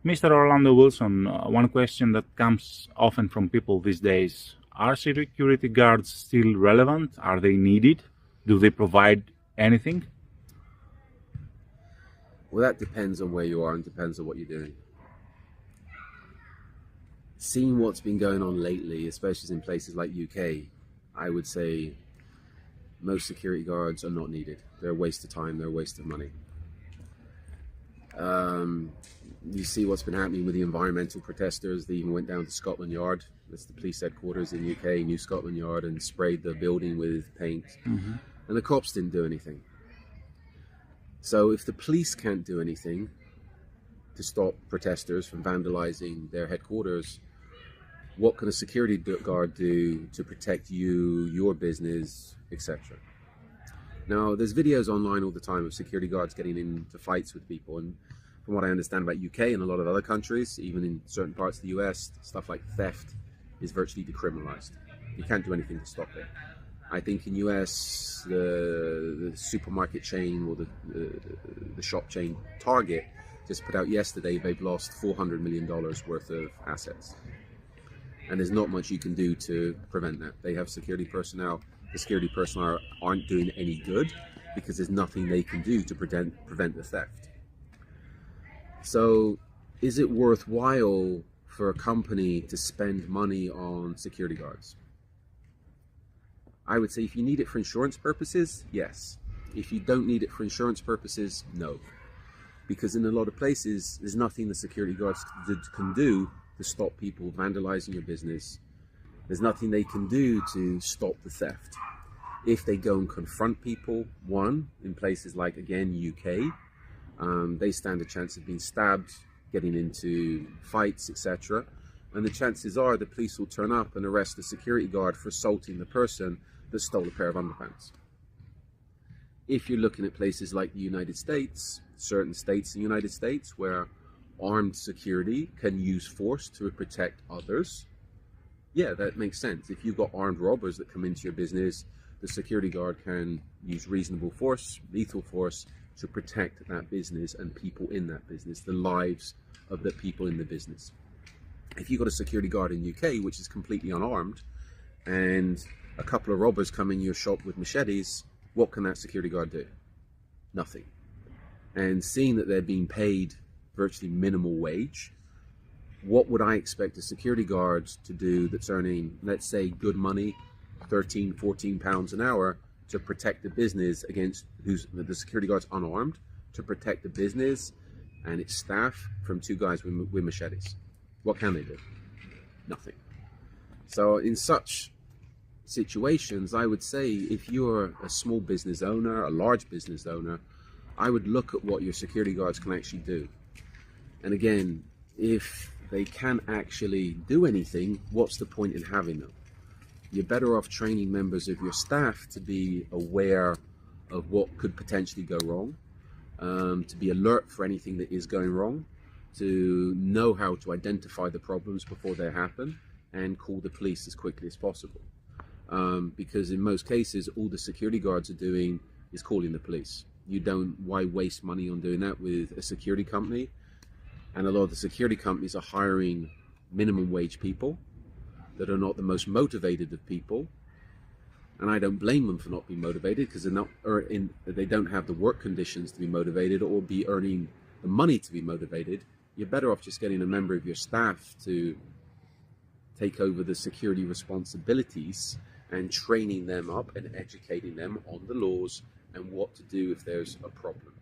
Mr. Orlando Wilson, one question that comes often from people these days: are security guards still relevant? Are they needed? Do they provide anything? Well, that depends on where you are and depends on what you're doing. Seeing what's been going on lately, especially in places like UK, I would say most security guards are not needed. They're a waste of time, they're a waste of money. You see what's been happening with the environmental protesters. They even went down to Scotland Yard, that's the police headquarters in UK, New Scotland Yard, and sprayed the building with paint. And the cops didn't do anything. So if the police can't do anything to stop protesters from vandalizing their headquarters, what can a security guard do to protect you, your business, etc.? Now, there's videos online all the time of security guards getting into fights with people, and from what I understand about UK and a lot of other countries, even in certain parts of the US, stuff like theft is virtually decriminalized. You can't do anything to stop it. I think in US, the supermarket chain or the shop chain Target just put out yesterday they've lost $400 million worth of assets. And there's not much you can do to prevent that. They have security personnel. The security personnel aren't doing any good because there's nothing they can do to prevent the theft. So is it worthwhile for a company to spend money on security guards? I would say if you need it for insurance purposes, yes. If you don't need it for insurance purposes, no. Because in a lot of places, there's nothing the security guards can do to stop people vandalizing your business. There's nothing they can do to stop the theft. If they go and confront people, one, in places like, again, UK, they stand a chance of being stabbed, getting into fights, etc. And the chances are the police will turn up and arrest the security guard for assaulting the person that stole a pair of underpants. If you're looking at places like the United States, certain states in the United States where armed security can use force to protect others, yeah, that makes sense. If you've got armed robbers that come into your business, the security guard can use reasonable force, lethal force, to protect that business and people in that business, the lives of the people in the business. If you've got a security guard in UK, which is completely unarmed, and a couple of robbers come in your shop with machetes, what can that security guard do? Nothing. And seeing that they're being paid virtually minimal wage, what would I expect a security guard to do that's earning, let's say, good money, 13, 14 pounds an hour, to protect the business against the security guard's unarmed, to protect the business and its staff from two guys with machetes? What can they do? Nothing. So in such situations, I would say if you're a small business owner, a large business owner, I would look at what your security guards can actually do. And again, if they can't actually do anything, what's the point in having them? You're better off training members of your staff to be aware of what could potentially go wrong, to be alert for anything that is going wrong, to know how to identify the problems before they happen and call the police as quickly as possible. Because in most cases, all the security guards are doing is calling the police. Why waste money on doing that with a security company? And a lot of the security companies are hiring minimum wage people that are not the most motivated of people. And I don't blame them for not being motivated, because they don't have the work conditions to be motivated or be earning the money to be motivated. You're better off just getting a member of your staff to take over the security responsibilities and training them up and educating them on the laws and what to do if there's a problem.